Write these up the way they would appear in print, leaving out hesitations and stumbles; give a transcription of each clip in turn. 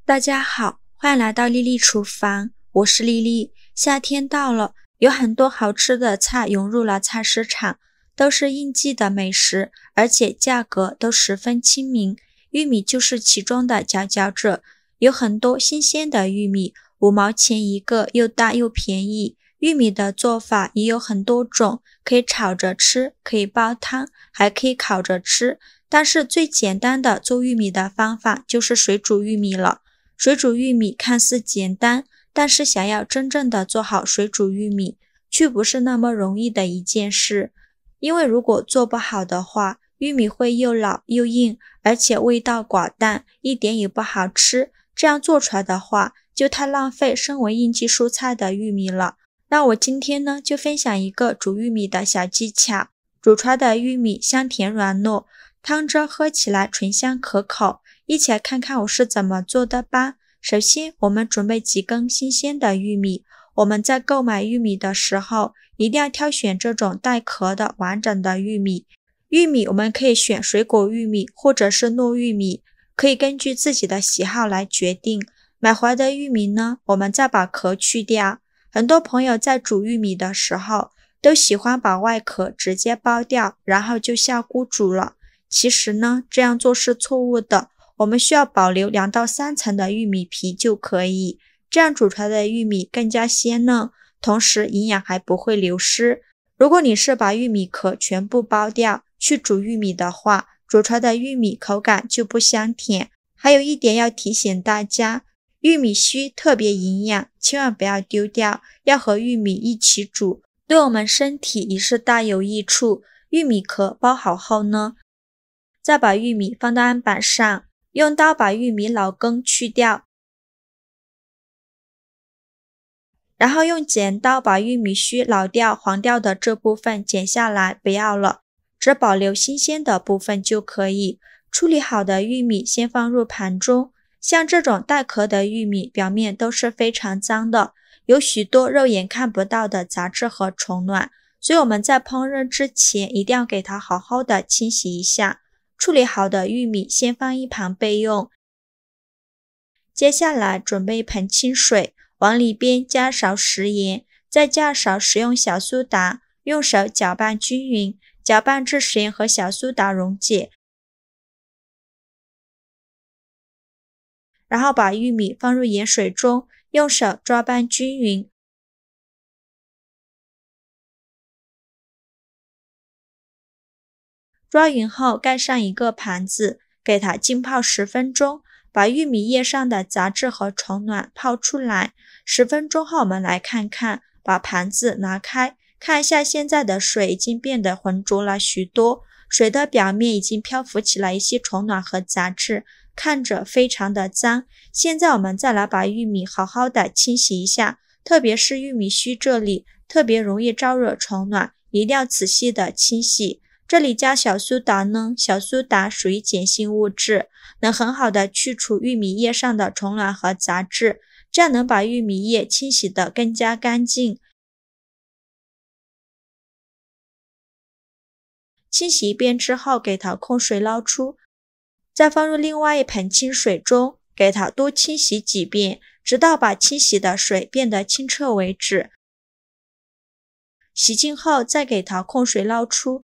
大家好，欢迎来到丽丽厨房，我是丽丽。夏天到了，有很多好吃的菜涌入了菜市场，都是应季的美食，而且价格都十分亲民。玉米就是其中的佼佼者，有很多新鲜的玉米，5毛钱一个，又大又便宜。玉米的做法也有很多种，可以炒着吃，可以煲汤，还可以烤着吃。但是最简单的做玉米的方法就是水煮玉米了。水煮玉米看似简单，但是想要真正的做好水煮玉米，却不是那么容易的一件事。因为如果做不好的话，玉米会又老又硬，而且味道寡淡，一点也不好吃。这样做出来的话，就太浪费身为应季蔬菜的玉米了。那我今天呢，就分享一个煮玉米的小技巧。煮出来的玉米香甜软糯，汤汁喝起来醇香可口。一起来看看我是怎么做的吧。首先，我们准备几根新鲜的玉米。我们在购买玉米的时候，一定要挑选这种带壳的完整的玉米。玉米我们可以选水果玉米或者是糯玉米，可以根据自己的喜好来决定。买回来的玉米呢，我们再把壳去掉。很多朋友在煮玉米的时候，都喜欢把外壳直接剥掉，然后就下锅煮了。其实呢，这样做是错误的。我们需要保留2到3层的玉米皮就可以，这样煮出来的玉米更加鲜嫩，同时营养还不会流失。如果你是把玉米壳全部剥掉去煮玉米的话，煮出来的玉米口感就不香甜。还有一点要提醒大家，玉米须特别营养，千万不要丢掉，要和玉米一起煮，对我们身体也是大有益处。玉米壳剥好后呢，再把玉米放到案板上，用刀把玉米老根去掉，然后用剪刀把玉米须老掉黄掉的这部分剪下来，不要了，只保留新鲜的部分就可以。处理好的玉米先放入盘中，像这种带壳的玉米表面都是非常脏的，有许多肉眼看不到的杂质和虫卵，所以我们在烹饪之前一定要给它好好的清洗一下。处理好的玉米先放一旁备用。接下来准备一盆清水，往里边加勺食盐，再加勺食用小苏打，用手搅拌均匀，搅拌至食盐和小苏打溶解。然后把玉米放入盐水中，用手抓拌均匀。抓匀后盖上一个盘子，给它浸泡10分钟，把玉米叶上的杂质和虫卵泡出来。10分钟后我们来看看，把盘子拿开，看一下现在的水已经变得浑浊了许多，水的表面已经漂浮起来一些虫卵和杂质，看着非常的脏。现在我们再来把玉米好好的清洗一下，特别是玉米须这里特别容易招惹虫卵，一定要仔细的清洗。这里加小苏打呢，小苏打属于碱性物质，能很好的去除玉米叶上的虫卵和杂质，这样能把玉米叶清洗得更加干净。清洗一遍之后，给它控水捞出，再放入另外一盆清水中，给它多清洗几遍，直到把清洗的水变得清澈为止。洗净后再给它控水捞出，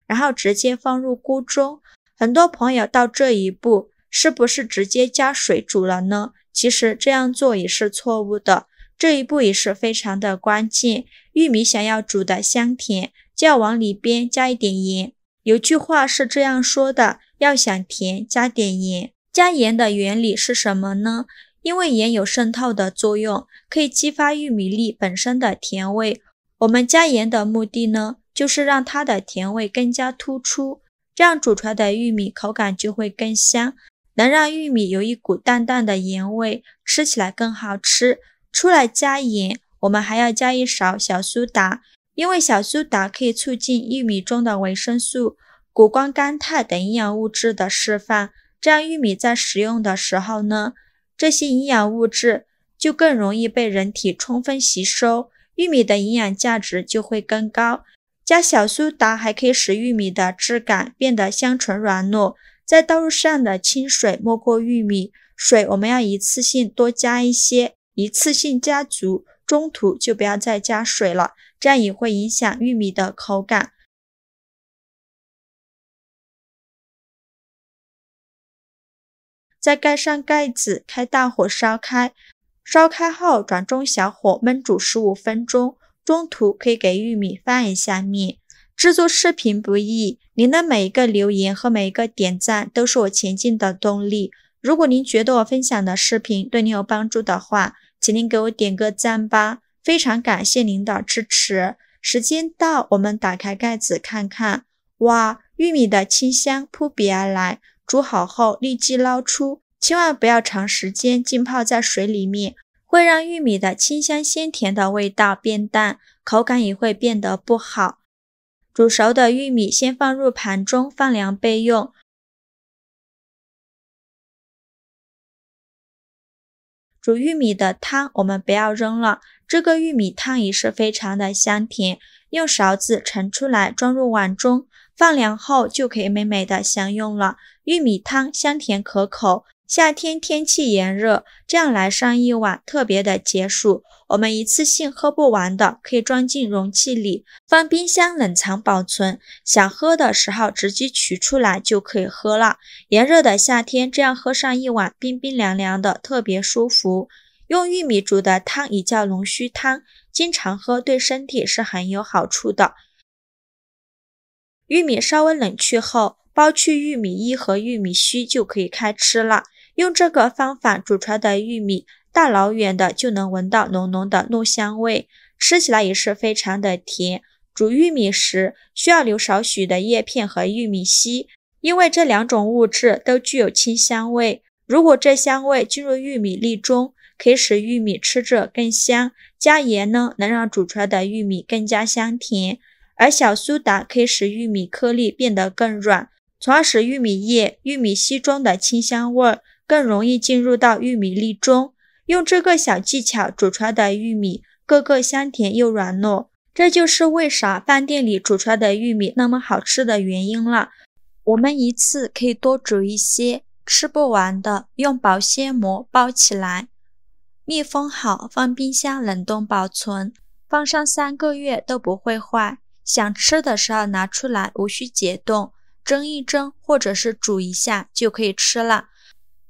然后直接放入锅中。很多朋友到这一步，是不是直接加水煮了呢？其实这样做也是错误的，这一步也是非常的关键。玉米想要煮的香甜，就要往里边加一点盐。有句话是这样说的，要想甜，加点盐。加盐的原理是什么呢？因为盐有渗透的作用，可以激发玉米粒本身的甜味。我们加盐的目的呢，就是让它的甜味更加突出，这样煮出来的玉米口感就会更香，能让玉米有一股淡淡的盐味，吃起来更好吃。除了加盐，我们还要加一勺小苏打，因为小苏打可以促进玉米中的维生素、谷胱甘肽等营养物质的释放，这样玉米在食用的时候呢，这些营养物质就更容易被人体充分吸收，玉米的营养价值就会更高。加小苏打还可以使玉米的质感变得香醇软糯，在刀刃上的清水没过玉米，水我们要一次性多加一些，一次性加足，中途就不要再加水了，这样也会影响玉米的口感。再盖上盖子，开大火烧开，烧开后转中小火焖煮15分钟，中途可以给玉米翻一下面。制作视频不易，您的每一个留言和每一个点赞都是我前进的动力。如果您觉得我分享的视频对您有帮助的话，请您给我点个赞吧，非常感谢您的支持。时间到，我们打开盖子看看，哇，玉米的清香扑鼻而来。煮好后立即捞出，千万不要长时间浸泡在水里面，会让玉米的清香鲜甜的味道变淡，口感也会变得不好。煮熟的玉米先放入盘中放凉备用。煮玉米的汤我们不要扔了，这个玉米汤也是非常的香甜，用勺子盛出来装入碗中，放凉后就可以美美的享用了。玉米汤香甜可口，夏天天气炎热，这样来上一碗特别的解暑。我们一次性喝不完的，可以装进容器里，放冰箱冷藏保存，想喝的时候直接取出来就可以喝了。炎热的夏天，这样喝上一碗冰冰凉凉的，特别舒服。用玉米煮的汤也叫龙须汤，经常喝对身体是很有好处的。玉米稍微冷却后，剥去玉米衣和玉米须就可以开吃了。用这个方法煮出来的玉米，大老远的就能闻到浓浓的糯香味，吃起来也是非常的甜。煮玉米时需要留少许的叶片和玉米须，因为这两种物质都具有清香味。如果这香味进入玉米粒中，可以使玉米吃着更香。加盐呢，能让煮出来的玉米更加香甜。而小苏打可以使玉米颗粒变得更软，从而使玉米叶、玉米须中的清香味更容易进入到玉米粒中。用这个小技巧煮出来的玉米个个香甜又软糯，这就是为啥饭店里煮出来的玉米那么好吃的原因了。我们一次可以多煮一些，吃不完的用保鲜膜包起来，密封好放冰箱冷冻保存，放上3个月都不会坏。想吃的时候拿出来，无需解冻，蒸一蒸或者是煮一下就可以吃了。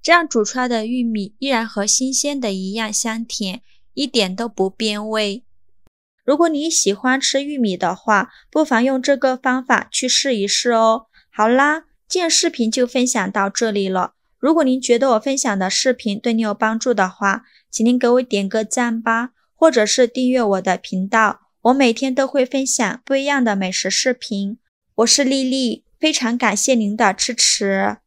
这样煮出来的玉米依然和新鲜的一样香甜，一点都不变味。如果你喜欢吃玉米的话，不妨用这个方法去试一试哦。好啦，今天视频就分享到这里了。如果您觉得我分享的视频对你有帮助的话，请您给我点个赞吧，或者是订阅我的频道。我每天都会分享不一样的美食视频。我是丽丽，非常感谢您的支持。